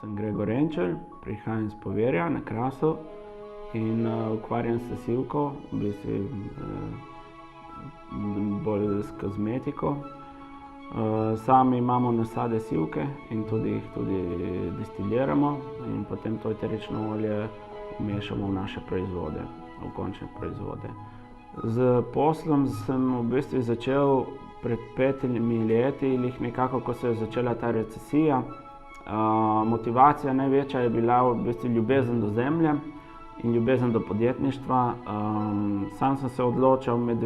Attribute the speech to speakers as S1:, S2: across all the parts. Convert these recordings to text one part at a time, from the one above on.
S1: Sem Gregor Renčelj, prihajam iz Poverja na Krasu in ukvarjam se s sivko, v bistvu bolj s kozmetiko. Sami imamo nasade sivke in jih tudi destiliramo in potem to eterično olje vmešamo v naše proizvode, v končne proizvode. S poslom sem v bistvu začel pred 5 leti, nekako, ko se je začela ta recesija. Motivacija največja je bila v bistvu ljubezen do zemlje in ljubezen do podjetništva. Sam sem se odločal med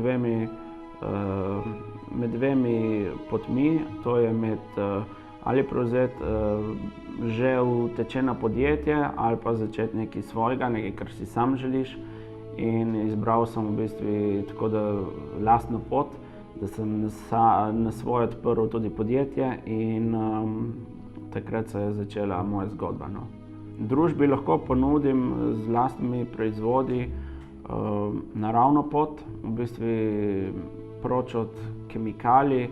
S1: dvemi potmi, to je ali prevzeti že utečeno podjetje ali pa začeti nekaj svojega, nekaj, kar si sam želiš. In izbral sem v bistvu tako da lastno pot, da sem na svoje odprl tudi podjetje in takrat se je začela moja zgodba. Družbi lahko ponudim z lastnimi proizvodi naravno pot, v bistvu proč od kemikalij,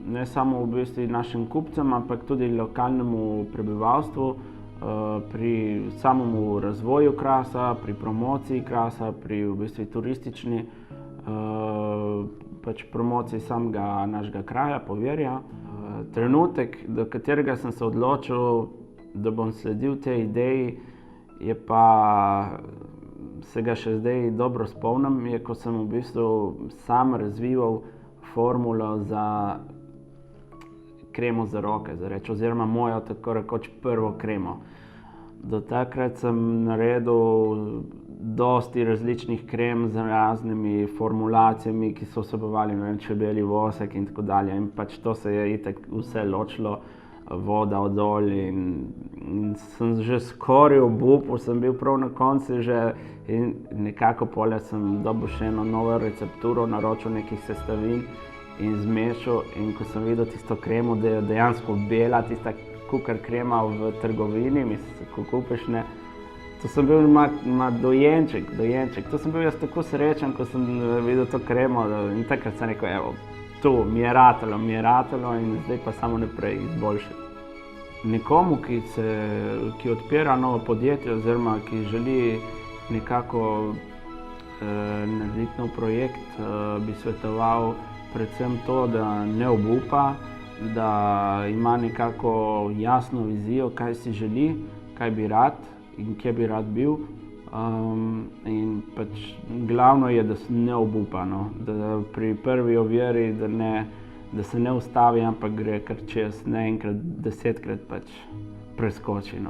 S1: ne samo v bistvu našim kupcem, ampak tudi lokalnemu prebivalstvu, pri samemu razvoju Krasa, pri promociji Krasa, pri v bistvu turistični promociji samega našega kraja, Poverja. Trenutek, do katerega sem se odločil, da bom sledil tej ideji, je pa, se ga še zdaj dobro spomnim, je, ko sem v bistvu sam razvival formulo za kremo za roke, oziroma mojo tako rekoč prvo kremo. Do takrat sem naredil dosti različnih krem z raznimi formulacijami, ki so vsebovali, ne vem, čebelji vosek in tako dalje. In to se je itak vse ločilo, voda od olj in sem že skoraj obupal, sem bil prav na koncu že in nekako pole sem dobil še eno novo recepturo, naročil nekih sestavin in zmešal. In ko sem videl tisto kremo, da je dejansko bela, tista kukar krema v trgovini, mislim, ko kupiš, ne, to sem bil dojenček. To sem bil jaz tako srečen, ko sem videl to kremo in takrat sem rekel, evo, to mi je ratalo in zdaj pa samo naprej izboljšati. Nekomu, ki odpira novo podjetje oziroma ki želi nekako narediti nov projekt, bi svetoval predvsem to, da ne obupa, da ima nekako jasno vizijo, kaj si želi, kaj bi rad in kje bi rad bil. In glavno je, da se ne obupa, da pri prvi oviri, da se ne ustavi, ampak gre kar čez, ne enkrat, 10-krat preskoči.